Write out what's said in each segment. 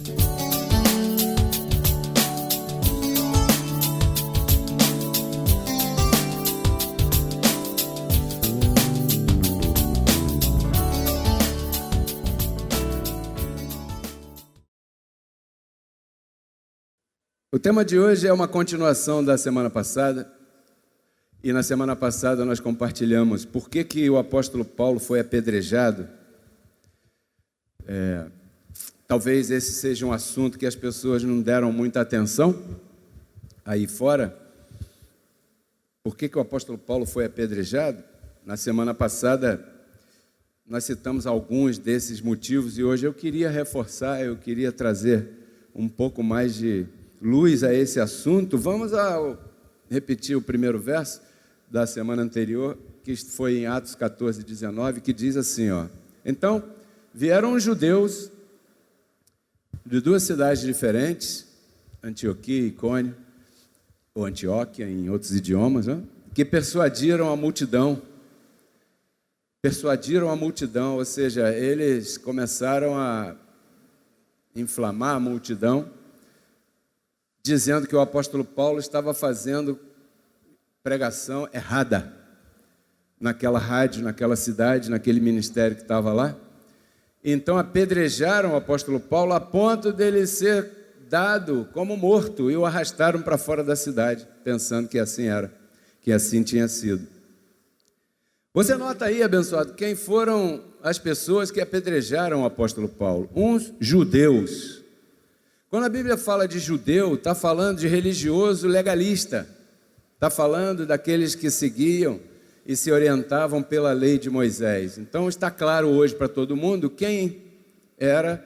O tema de hoje é uma continuação da semana passada, e na semana passada nós compartilhamos por que o apóstolo Paulo foi apedrejado. Talvez esse seja um assunto que as pessoas não deram muita atenção aí fora. Por que o apóstolo Paulo foi apedrejado? Na semana passada nós citamos alguns desses motivos, e hoje eu queria reforçar, eu queria trazer um pouco mais de luz a esse assunto. Vamos repetir o primeiro verso da semana anterior, que foi em Atos 14, 19, que diz assim, ó: Então vieram os judeus de duas cidades diferentes, Antioquia e Icônio, ou Antioquia em outros idiomas, né? Que persuadiram a multidão, ou seja, eles começaram a inflamar a multidão, dizendo que o apóstolo Paulo estava fazendo pregação errada naquela rádio, naquela cidade, naquele ministério que estava lá. Então apedrejaram o apóstolo Paulo a ponto dele ser dado como morto, e o arrastaram para fora da cidade, pensando que assim era, que assim tinha sido. Você nota aí, abençoado, quem foram as pessoas que apedrejaram o apóstolo Paulo? Uns judeus. Quando a Bíblia fala de judeu, está falando de religioso legalista, está falando daqueles que seguiam e se orientavam pela lei de Moisés. Então está claro hoje para todo mundo quem era,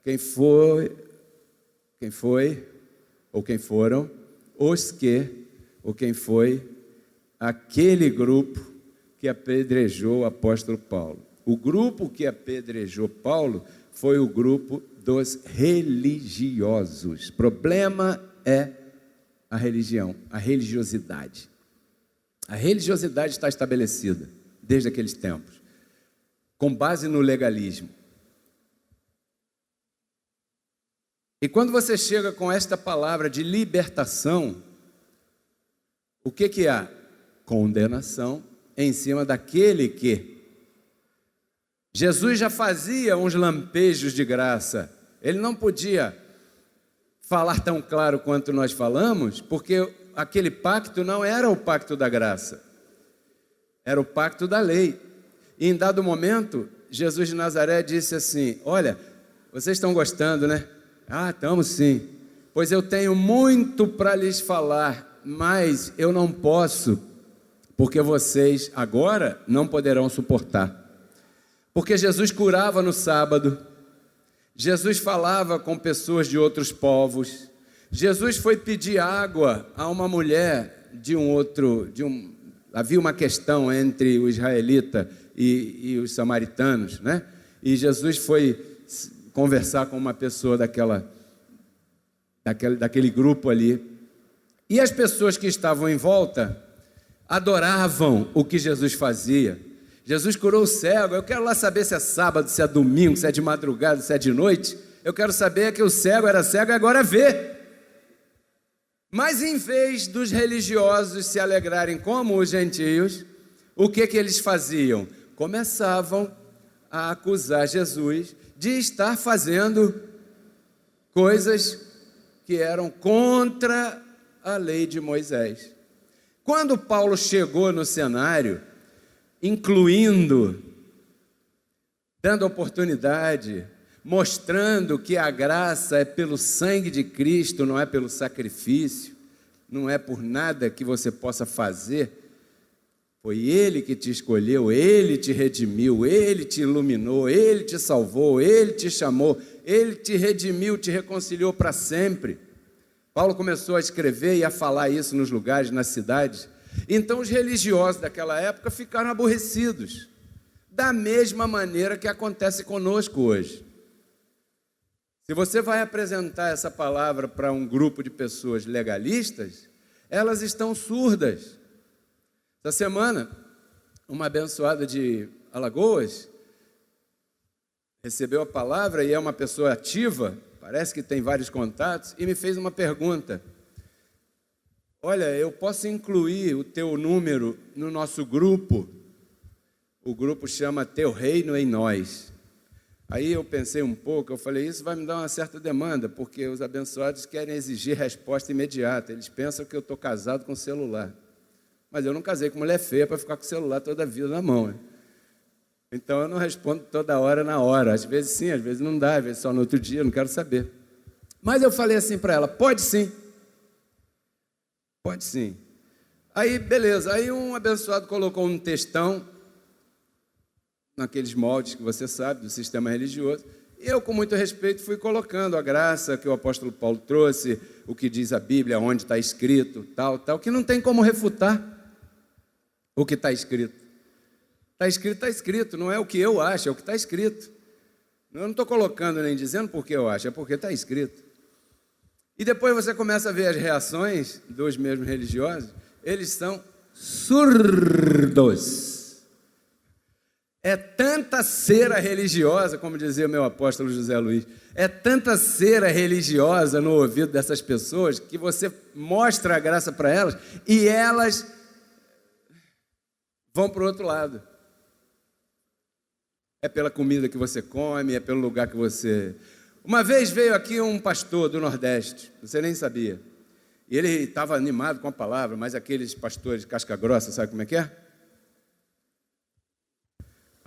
quem foi, ou quem foram, quem foi aquele grupo que apedrejou o apóstolo Paulo. O grupo que apedrejou Paulo foi o grupo dos religiosos. Problema é a religião, a religiosidade. A religiosidade está estabelecida desde aqueles tempos, com base no legalismo. E quando você chega com esta palavra de libertação, o que há? Condenação em cima daquele que Jesus já fazia uns lampejos de graça. Ele não podia falar tão claro quanto nós falamos, porque aquele pacto não era o pacto da graça, era o pacto da lei. E em dado momento, Jesus de Nazaré disse assim: olha, vocês estão gostando, né? Ah, estamos sim. Pois eu tenho muito para lhes falar, mas eu não posso, porque vocês agora não poderão suportar. Porque Jesus curava no sábado, Jesus falava com pessoas de outros povos, Jesus foi pedir água a uma mulher havia uma questão entre o israelita e os samaritanos, né? E Jesus foi conversar com uma pessoa daquele grupo ali, e as pessoas que estavam em volta adoravam o que Jesus fazia. Jesus curou o cego. Eu quero lá saber se é sábado, se é domingo, se é de madrugada, se é de noite. Eu quero saber que o cego era cego e agora vê. Mas em vez dos religiosos se alegrarem como os gentios, o que eles faziam? Começavam a acusar Jesus de estar fazendo coisas que eram contra a lei de Moisés. Quando Paulo chegou no cenário, incluindo, dando oportunidade, mostrando que a graça é pelo sangue de Cristo, não é pelo sacrifício, não é por nada que você possa fazer. Foi Ele que te escolheu, Ele te redimiu, Ele te iluminou, Ele te salvou, Ele te chamou, Ele te redimiu, te reconciliou para sempre. Paulo começou a escrever e a falar isso nos lugares, nas cidades. Então os religiosos daquela época ficaram aborrecidos, da mesma maneira que acontece conosco hoje. Se você vai apresentar essa palavra para um grupo de pessoas legalistas, elas estão surdas. Essa semana, uma abençoada de Alagoas recebeu a palavra, e é uma pessoa ativa, parece que tem vários contatos, e me fez uma pergunta. Olha, eu posso incluir o teu número no nosso grupo? O grupo chama Teu Reino em Nós. Aí eu pensei um pouco, eu falei, isso vai me dar uma certa demanda, porque os abençoados querem exigir resposta imediata. Eles pensam que eu estou casado com celular. Mas eu não casei com mulher feia para ficar com o celular toda a vida na mão, né? Então eu não respondo toda hora na hora. Às vezes sim, às vezes não dá, às vezes só no outro dia, eu não quero saber. Mas eu falei assim para ela, pode sim. Pode sim. Aí, beleza. Aí um abençoado colocou um textão naqueles moldes que você sabe, do sistema religioso. E eu, com muito respeito, fui colocando a graça que o apóstolo Paulo trouxe, o que diz a Bíblia, onde está escrito, tal, que não tem como refutar o que está escrito. Está escrito, não é o que eu acho, é o que está escrito. Eu não estou colocando nem dizendo porque eu acho, é porque está escrito. E depois você começa a ver as reações dos mesmos religiosos, eles são surdos. É tanta cera religiosa, como dizia meu apóstolo José Luiz, é tanta cera religiosa no ouvido dessas pessoas que você mostra a graça para elas e elas vão para o outro lado. É pela comida que você come, é pelo lugar que você... Uma vez veio aqui um pastor do Nordeste, você nem sabia, e ele estava animado com a palavra, mas aqueles pastores de casca grossa, sabe como é que é?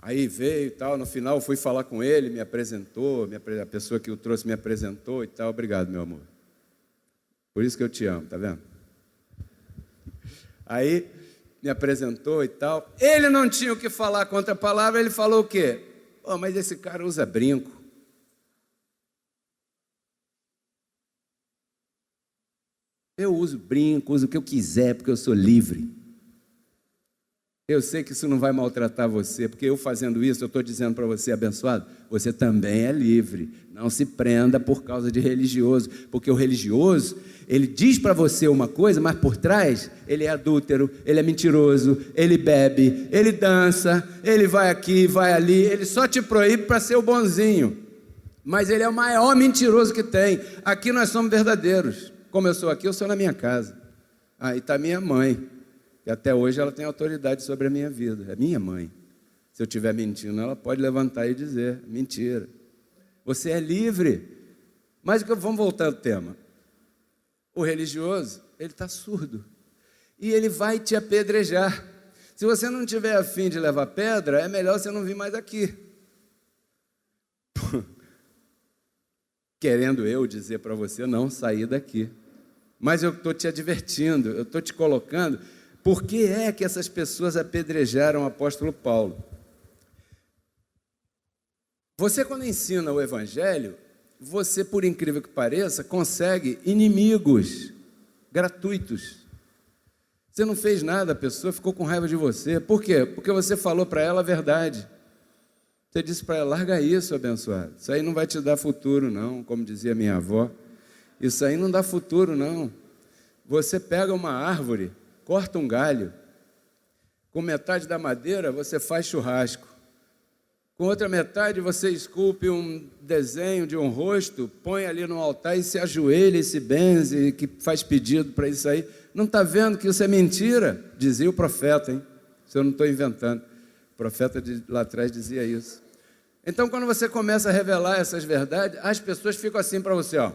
Aí veio e tal, no final eu fui falar com ele, me apresentou, a pessoa que o trouxe me apresentou e tal. Obrigado, meu amor. Por isso que eu te amo, tá vendo? Aí me apresentou e tal. Ele não tinha o que falar contra a palavra, ele falou o quê? Oh, mas esse cara usa brinco. Eu uso brinco, uso o que eu quiser, porque eu sou livre. Eu sei que isso não vai maltratar você, porque eu fazendo isso, eu estou dizendo para você, abençoado, você também é livre. Não se prenda por causa de religioso, porque o religioso, ele diz para você uma coisa, mas por trás, ele é adúltero, ele é mentiroso, ele bebe, ele dança, ele vai aqui, vai ali, ele só te proíbe para ser o bonzinho. Mas ele é o maior mentiroso que tem. Aqui nós somos verdadeiros. Como eu sou aqui, eu sou na minha casa. Aí está minha mãe. E até hoje ela tem autoridade sobre a minha vida. É minha mãe. Se eu estiver mentindo, ela pode levantar e dizer, mentira. Você é livre. Mas vamos voltar ao tema. O religioso, ele está surdo. E ele vai te apedrejar. Se você não tiver a fim de levar pedra, é melhor você não vir mais aqui. Querendo eu dizer para você não sair daqui. Mas eu estou te advertindo, eu estou te colocando... Por que é que essas pessoas apedrejaram o apóstolo Paulo? Você, quando ensina o Evangelho, você, por incrível que pareça, consegue inimigos gratuitos. Você não fez nada, a pessoa ficou com raiva de você. Por quê? Porque você falou para ela a verdade. Você disse para ela, larga isso, abençoado. Isso aí não vai te dar futuro, não, como dizia minha avó. Isso aí não dá futuro, não. Você pega uma árvore... Corta um galho, com metade da madeira você faz churrasco, com outra metade você esculpe um desenho de um rosto, põe ali no altar e se ajoelha e se benze, que faz pedido para isso aí. Não está vendo que isso é mentira? Dizia o profeta, hein? Isso eu não estou inventando. O profeta lá atrás dizia isso. Então, quando você começa a revelar essas verdades, as pessoas ficam assim para você, ó.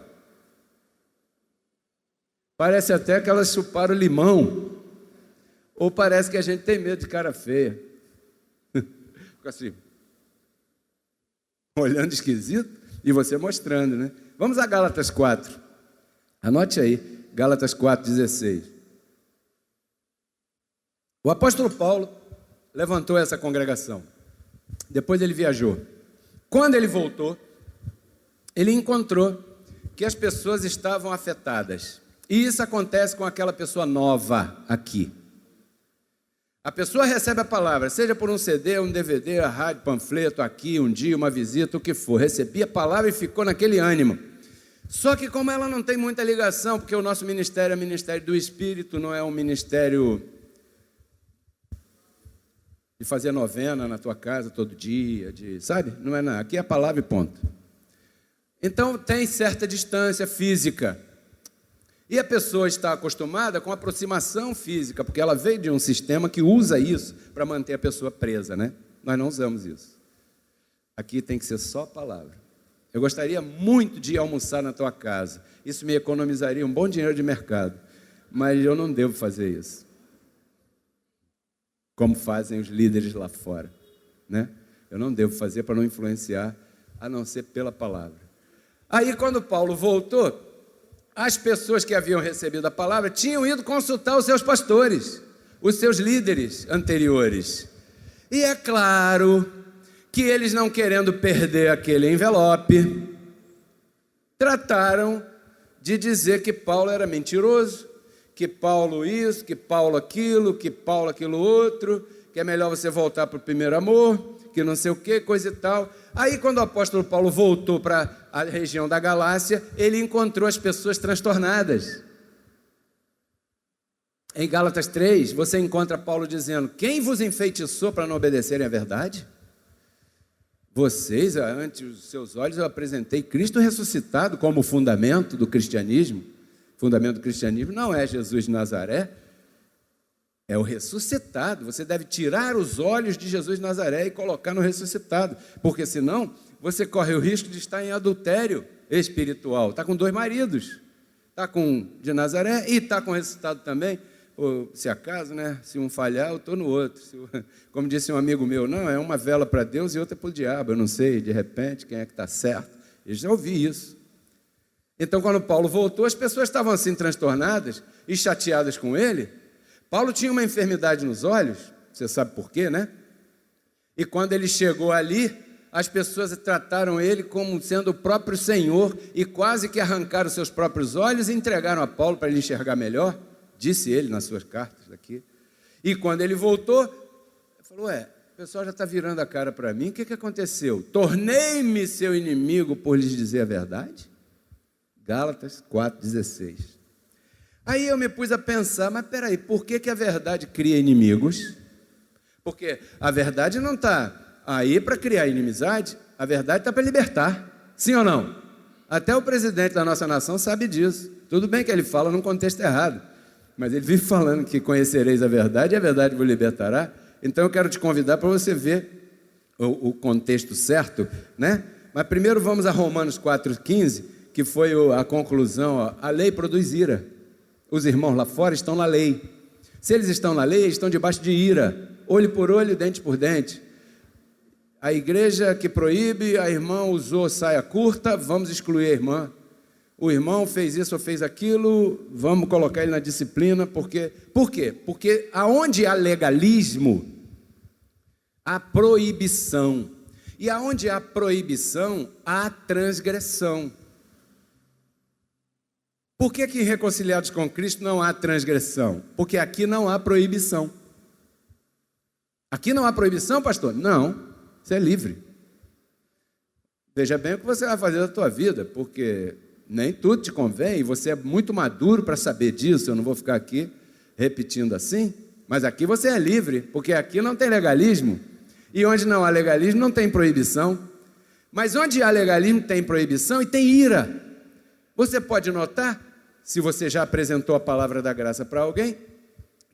Parece até que elas chuparam limão. Ou parece que a gente tem medo de cara feia. Fica assim, olhando esquisito e você mostrando, né? Vamos a Gálatas 4. Anote aí, Gálatas 4:16. O apóstolo Paulo levantou essa congregação. Depois ele viajou. Quando ele voltou, ele encontrou que as pessoas estavam afetadas. E isso acontece com aquela pessoa nova aqui. A pessoa recebe a palavra, seja por um CD, um DVD, a rádio, panfleto, aqui, um dia, uma visita, o que for. Recebia a palavra e ficou naquele ânimo. Só que como ela não tem muita ligação, porque o nosso ministério é o ministério do Espírito, não é um ministério de fazer novena na tua casa todo dia, sabe? Não é nada. Aqui é a palavra e ponto. Então tem certa distância física. E a pessoa está acostumada com aproximação física, porque ela veio de um sistema que usa isso para manter a pessoa presa, né? Nós não usamos isso. Aqui tem que ser só palavra. Eu gostaria muito de ir almoçar na tua casa. Isso me economizaria um bom dinheiro de mercado. Mas eu não devo fazer isso. Como fazem os líderes lá fora, né? Eu não devo fazer para não influenciar, a não ser pela palavra. Aí, quando Paulo voltou, as pessoas que haviam recebido a palavra tinham ido consultar os seus pastores, os seus líderes anteriores. E é claro que eles, não querendo perder aquele envelope, trataram de dizer que Paulo era mentiroso, que Paulo isso, que Paulo aquilo outro, que é melhor você voltar para o primeiro amor, que não sei o que, coisa e tal. Aí, quando o apóstolo Paulo voltou para a região da Galácia, ele encontrou as pessoas transtornadas. Em Gálatas 3, você encontra Paulo dizendo: quem vos enfeitiçou para não obedecerem à verdade? Vocês, ante os seus olhos, eu apresentei Cristo ressuscitado como fundamento do cristianismo. O fundamento do cristianismo não é Jesus de Nazaré, é o ressuscitado. Você deve tirar os olhos de Jesus de Nazaré e colocar no ressuscitado, porque senão você corre o risco de estar em adultério espiritual. Está com 2 maridos, está com de Nazaré e está com o ressuscitado também. Ou, se acaso, né? Se um falhar, eu estou no outro. Como disse um amigo meu, não, é uma vela para Deus e outra para o diabo. Eu não sei, de repente, quem é que está certo. Eu já ouvi isso. Então, quando Paulo voltou, as pessoas estavam assim transtornadas e chateadas com ele. Paulo tinha uma enfermidade nos olhos, você sabe por quê, né? E quando ele chegou ali, as pessoas trataram ele como sendo o próprio Senhor e quase que arrancaram seus próprios olhos e entregaram a Paulo para ele enxergar melhor. Disse ele nas suas cartas aqui. E quando ele voltou, ele falou: o pessoal já está virando a cara para mim, o que aconteceu? Tornei-me seu inimigo por lhes dizer a verdade? Gálatas 4,16. Aí eu me pus a pensar, mas peraí, por que a verdade cria inimigos? Porque a verdade não está aí para criar inimizade, a verdade está para libertar, sim ou não? Até o presidente da nossa nação sabe disso. Tudo bem que ele fala num contexto errado, mas ele vive falando que conhecereis a verdade e a verdade vos libertará. Então eu quero te convidar para você ver o contexto certo, né? Mas primeiro vamos a Romanos 4,15, que foi a conclusão. A lei produz ira. Os irmãos lá fora estão na lei. Se eles estão na lei, eles estão debaixo de ira. Olho por olho, dente por dente. A igreja que proíbe, a irmã usou saia curta, vamos excluir a irmã. O irmão fez isso ou fez aquilo, vamos colocar ele na disciplina, porque... Por quê? Porque aonde há legalismo, há proibição. E aonde há proibição, há transgressão. Por que em Reconciliados com Cristo não há transgressão? Porque aqui não há proibição. Aqui não há proibição, pastor? Não, você é livre. Veja bem o que você vai fazer da tua vida, porque nem tudo te convém, e você é muito maduro para saber disso. Eu não vou ficar aqui repetindo assim, mas aqui você é livre, porque aqui não tem legalismo, e onde não há legalismo não tem proibição, mas onde há legalismo tem proibição e tem ira. Você pode notar, se você já apresentou a palavra da graça para alguém,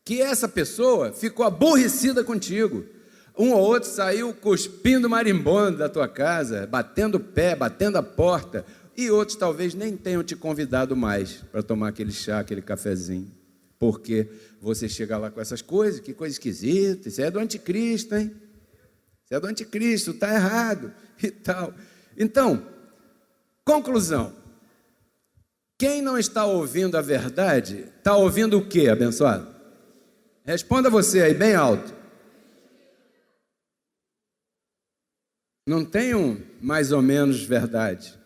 que essa pessoa ficou aborrecida contigo. Um ou outro saiu cuspindo marimbondo da tua casa, batendo o pé, batendo a porta, e outros talvez nem tenham te convidado mais para tomar aquele chá, aquele cafezinho, porque você chega lá com essas coisas, que coisa esquisita, isso é do anticristo, hein? Isso é do anticristo, está errado, e tal. Então, conclusão, quem não está ouvindo a verdade, está ouvindo o quê, abençoado? Responda você aí, bem alto. Não tem um mais ou menos verdade.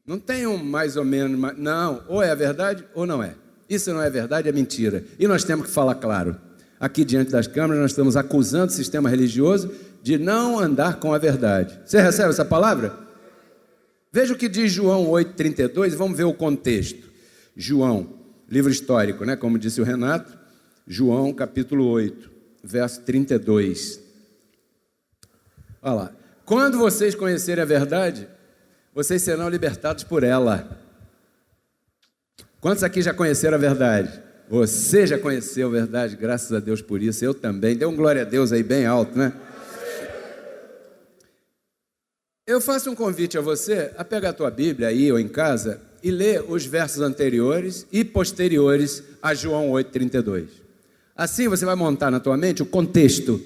Não tem um mais ou menos, não, ou é a verdade ou não é. Isso não é verdade, é mentira. E nós temos que falar claro. Aqui diante das câmeras nós estamos acusando o sistema religioso de não andar com a verdade. Você recebe essa palavra? Veja o que diz João 8,32, vamos ver o contexto. João, livro histórico, né? Como disse o Renato, João capítulo 8, verso 32. Olha lá. Quando vocês conhecerem a verdade, vocês serão libertados por ela. Quantos aqui já conheceram a verdade? Você já conheceu a verdade, graças a Deus por isso, eu também. Dê um glória a Deus aí bem alto, né? Eu faço um convite a você a pegar a tua Bíblia aí ou em casa e ler os versos anteriores e posteriores a João 8,32. Assim você vai montar na tua mente o contexto.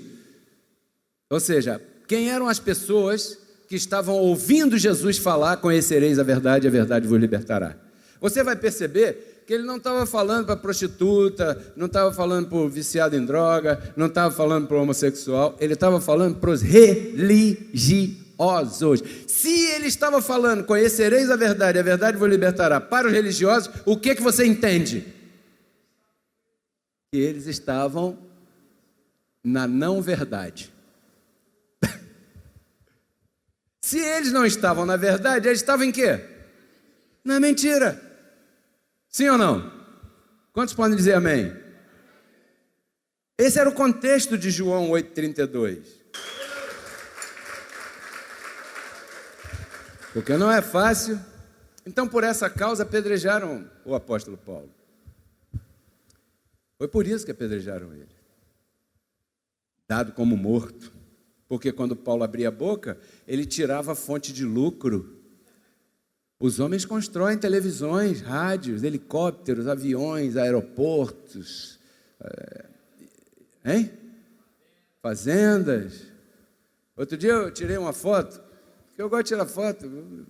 Ou seja, quem eram as pessoas que estavam ouvindo Jesus falar: conhecereis a verdade vos libertará. Você vai perceber que ele não estava falando para prostituta, não estava falando para o viciado em droga, não estava falando para o homossexual, ele estava falando para os religiosos. Se ele estava falando: conhecereis a verdade vos libertará, para os religiosos, o que você entende? Que eles estavam na não verdade. Se eles não estavam na verdade, eles estavam em quê? Na mentira. Sim ou não? Quantos podem dizer amém? Esse era o contexto de João 8,32. Porque não é fácil. Então, por essa causa, apedrejaram o apóstolo Paulo. Foi por isso que apedrejaram ele. Dado como morto. Porque quando Paulo abria a boca, ele tirava a fonte de lucro. Os homens constroem televisões, rádios, helicópteros, aviões, aeroportos, fazendas. Outro dia eu tirei uma foto, porque eu gosto de tirar foto.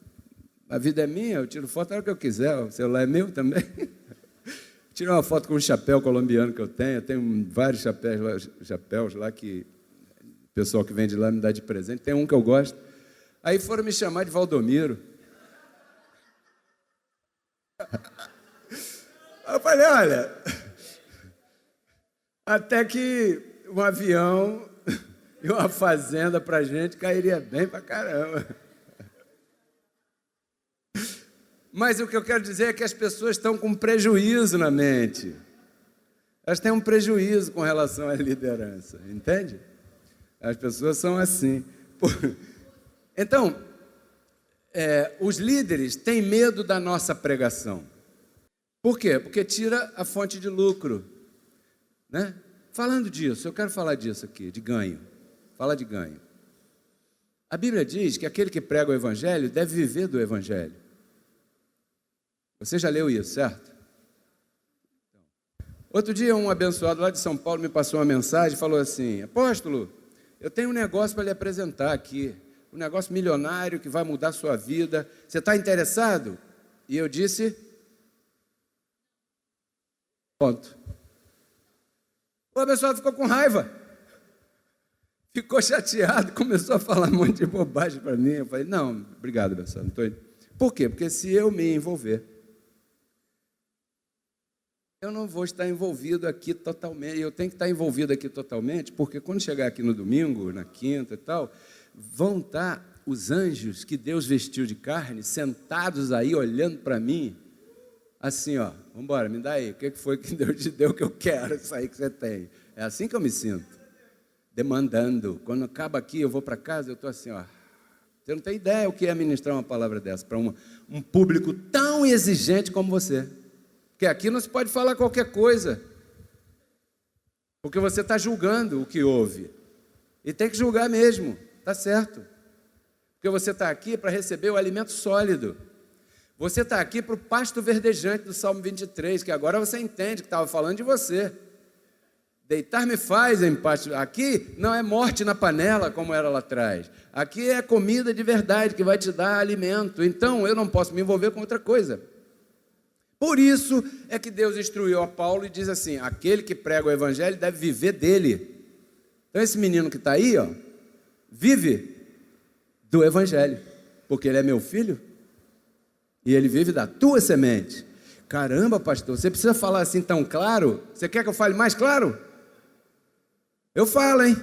A vida é minha, eu tiro foto a hora que eu quiser, o celular é meu também. Tirei uma foto com um chapéu colombiano que eu tenho vários chapéus lá que o pessoal que vende lá me dá de presente. Tem um que eu gosto. Aí foram me chamar de Valdomiro. Eu falei: olha, até que um avião e uma fazenda pra gente cairia bem pra caramba. Mas o que eu quero dizer é que as pessoas estão com prejuízo na mente. Elas têm um prejuízo com relação à liderança, entende? As pessoas são assim. Então, os líderes têm medo da nossa pregação. Por quê? Porque tira a fonte de lucro, né? Falando disso, eu quero falar disso aqui, de ganho. Fala de ganho. A Bíblia diz que aquele que prega o Evangelho deve viver do Evangelho. Você já leu isso, certo? Outro dia, um abençoado lá de São Paulo me passou uma mensagem e falou assim: apóstolo, eu tenho um negócio para lhe apresentar aqui. Um negócio milionário que vai mudar a sua vida. Você está interessado? E eu disse: ponto. O abençoado ficou com raiva. Ficou chateado, começou a falar um monte de bobagem para mim. Eu falei: não, obrigado, abençoado. Não estou indo. Por quê? Porque se eu me envolver, eu não vou estar envolvido aqui totalmente. Eu tenho que estar envolvido aqui totalmente, porque quando chegar aqui no domingo, na quinta e tal, vão estar os anjos que Deus vestiu de carne, sentados aí, olhando para mim, assim, ó, vamos embora, me dá aí, o que foi que Deus te deu que eu quero, isso aí que você tem. É assim que eu me sinto, demandando. Quando acaba aqui, eu vou para casa, eu estou assim, ó, você não tem ideia o que é ministrar uma palavra dessa para um público tão exigente como você. Porque aqui não se pode falar qualquer coisa, porque você está julgando o que ouve, e tem que julgar mesmo. Está certo, porque você está aqui para receber o alimento sólido, você está aqui para o pasto verdejante do Salmo 23, que agora você entende que estava falando de você. Deitar-me faz em pasto. Aqui não é morte na panela como era lá atrás, aqui é comida de verdade que vai te dar alimento. Então eu não posso me envolver com outra coisa. Por isso é que Deus instruiu a Paulo e diz assim: aquele que prega o Evangelho deve viver dele. Então esse menino que está aí, ó, vive do Evangelho, porque ele é meu filho e ele vive da tua semente. Caramba, pastor, você precisa falar assim tão claro? Você quer que eu fale mais claro? Eu falo, hein?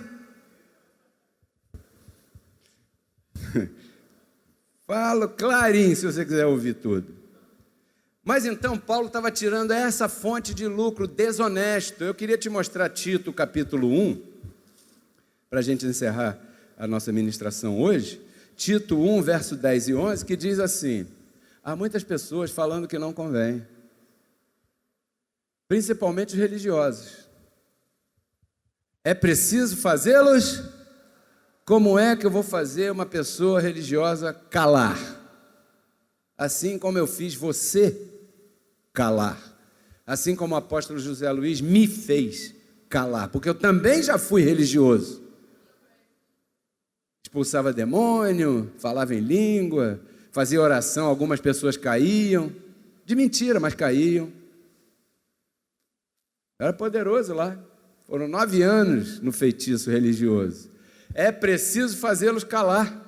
Falo clarinho se você quiser ouvir tudo. Mas então Paulo estava tirando essa fonte de lucro desonesto. Eu queria te mostrar Tito capítulo 1, para a gente encerrar a nossa ministração hoje. Tito 1, verso 10 e 11, que diz assim: há muitas pessoas falando que não convém, principalmente os religiosos. É preciso fazê-los? Como é que eu vou fazer uma pessoa religiosa calar? Assim como eu fiz você calar. Assim como o apóstolo José Luiz me fez calar, porque eu também já fui religioso. Expulsava demônio, falava em língua, fazia oração, algumas pessoas caíam, de mentira, mas caíam. Era poderoso lá. Foram 9 anos no feitiço religioso. É preciso fazê-los calar.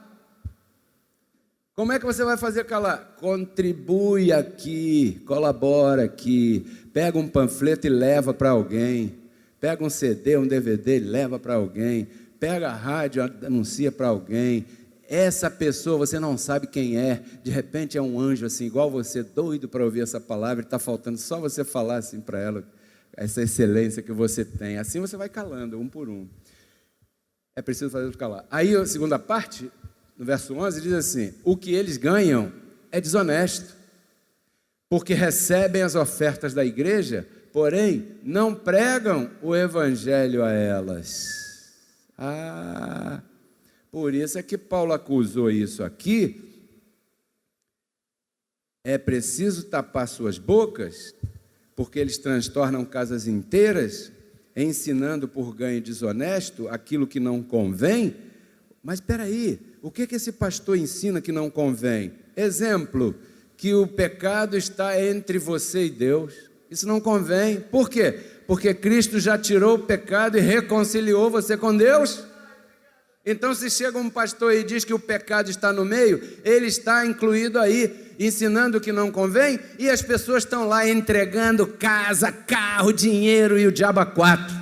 Como é que você vai fazer calar? Contribui aqui, colabora aqui, pega um panfleto e leva para alguém, pega um CD, um DVD e leva para alguém, pega a rádio, anuncia para alguém. Essa pessoa você não sabe quem é, de repente é um anjo assim, igual você, doido para ouvir essa palavra, e está faltando só você falar assim para ela, essa excelência que você tem. Assim você vai calando, um por um. É preciso fazer calar. Aí a segunda parte, no verso 11, diz assim: o que eles ganham é desonesto, porque recebem as ofertas da igreja, porém não pregam o evangelho a elas. Por isso é que Paulo acusou isso aqui. É preciso tapar suas bocas, porque eles transtornam casas inteiras, ensinando por ganho desonesto aquilo que não convém. Mas espera aí, o que esse pastor ensina que não convém? Exemplo, que o pecado está entre você e Deus. Isso não convém. Por quê? Porque Cristo já tirou o pecado e reconciliou você com Deus. Então, se chega um pastor e diz que o pecado está no meio, ele está incluído aí, ensinando que não convém, e as pessoas estão lá entregando casa, carro, dinheiro e o diabo a 4,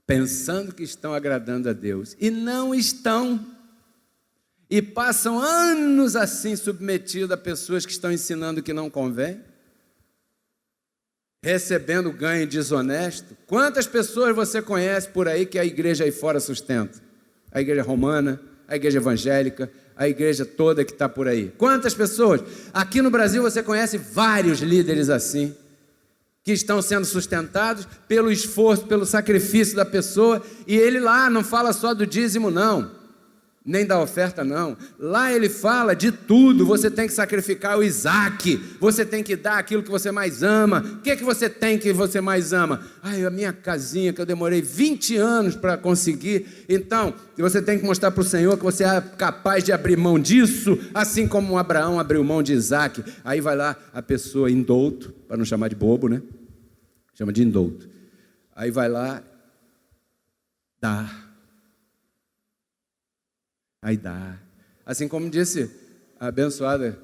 pensando que estão agradando a Deus, e não estão, e passam anos assim submetidos a pessoas que estão ensinando que não convém, recebendo ganho desonesto. Quantas pessoas você conhece por aí que a igreja aí fora sustenta? A igreja romana, a igreja evangélica, a igreja toda que está por aí. Quantas pessoas? Aqui no Brasil você conhece vários líderes assim, que estão sendo sustentados pelo esforço, pelo sacrifício da pessoa, e ele lá não fala só do dízimo não, nem da oferta não, lá ele fala de tudo. Você tem que sacrificar o Isaac, você tem que dar aquilo que você mais ama. O que você tem que você mais ama? A minha casinha que eu demorei 20 anos para conseguir. Então, você tem que mostrar para o Senhor que você é capaz de abrir mão disso, assim como Abraão abriu mão de Isaac. Aí vai lá a pessoa indouto, para não chamar de bobo, né? Chama de indouto. Aí vai lá, dá. Aí dá. Assim como disse a abençoada,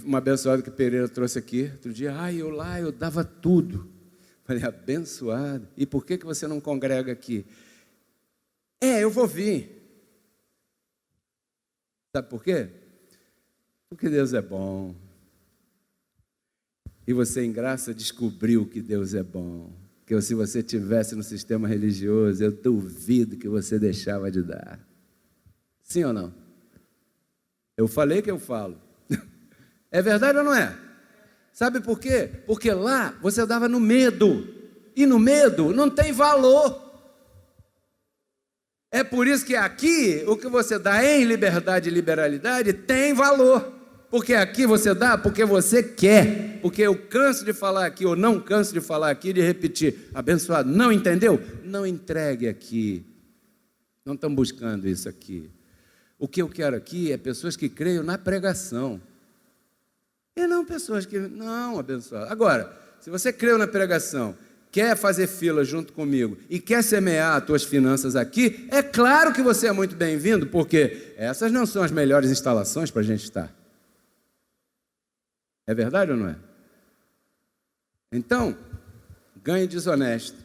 uma abençoada que Pereira trouxe aqui outro dia. Eu dava tudo. Falei, abençoado. E por que você não congrega aqui? Eu vou vir. Sabe por quê? Porque Deus é bom. E você, em graça, descobriu que Deus é bom. Que se você estivesse no sistema religioso, eu duvido que você deixava de dar. Sim ou não? Eu falei que eu falo. É verdade ou não é? Sabe por quê? Porque lá você dava no medo. E no medo não tem valor. É por isso que aqui, o que você dá em liberdade e liberalidade tem valor. Porque aqui você dá porque você quer. Porque eu canso de falar aqui, ou não canso de falar aqui, de repetir. Abençoado, não entendeu? Não entregue aqui. Não estão buscando isso aqui. O que eu quero aqui é pessoas que creiam na pregação. E não pessoas que... Não, abençoado. Agora, se você creu na pregação, quer fazer fila junto comigo e quer semear as tuas finanças aqui, é claro que você é muito bem-vindo, porque essas não são as melhores instalações para a gente estar. É verdade ou não é? Então, ganho desonesto.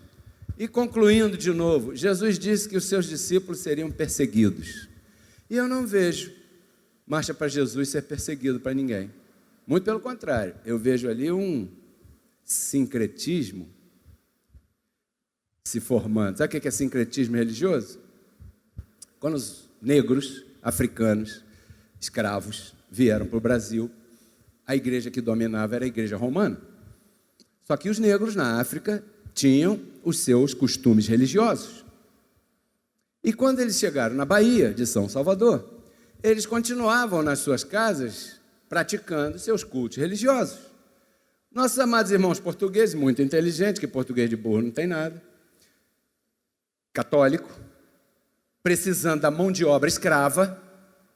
E concluindo de novo, Jesus disse que os seus discípulos seriam perseguidos. E eu não vejo marcha para Jesus ser perseguido para ninguém. Muito pelo contrário, eu vejo ali um sincretismo se formando. Sabe o que é sincretismo religioso? Quando negros, africanos, escravos, vieram para o Brasil. A igreja que dominava era a igreja romana. Só que os negros na África tinham os seus costumes religiosos. E quando eles chegaram na Bahia de São Salvador, eles continuavam nas suas casas praticando seus cultos religiosos. Nossos amados irmãos portugueses, muito inteligentes, que português de burro não tem nada, católico, precisando da mão de obra escrava,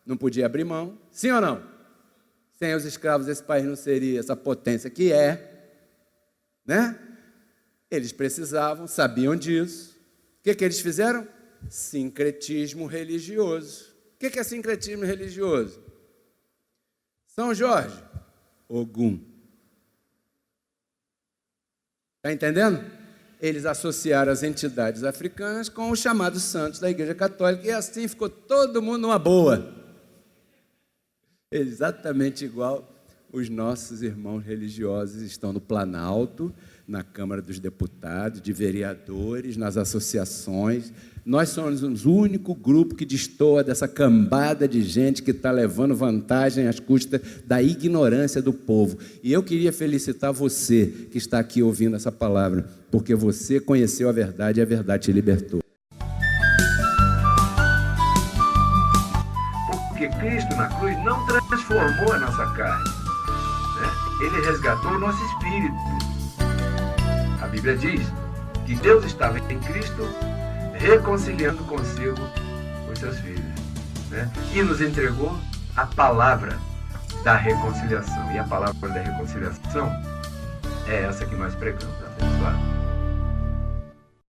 não podia abrir mão, sim ou não? Sem os escravos esse país não seria essa potência que é, né? Eles precisavam, sabiam disso. O que eles fizeram? Sincretismo religioso. O que é sincretismo religioso? São Jorge, Ogum. Está entendendo? Eles associaram as entidades africanas com os chamados santos da Igreja Católica e assim ficou todo mundo numa boa. Exatamente igual os nossos irmãos religiosos estão no Planalto, na Câmara dos Deputados, de vereadores, nas associações. Nós somos o único grupo que destoa dessa cambada de gente que está levando vantagem às custas da ignorância do povo. E eu queria felicitar você que está aqui ouvindo essa palavra, porque você conheceu a verdade e a verdade te libertou. Porque Cristo na cruz não transformou a nossa carne, né? Ele resgatou o nosso espírito. A Bíblia diz que Deus estava em Cristo reconciliando consigo os seus filhos, né? E nos entregou a palavra da reconciliação. E a palavra da reconciliação é essa que nós pregamos, abençoado.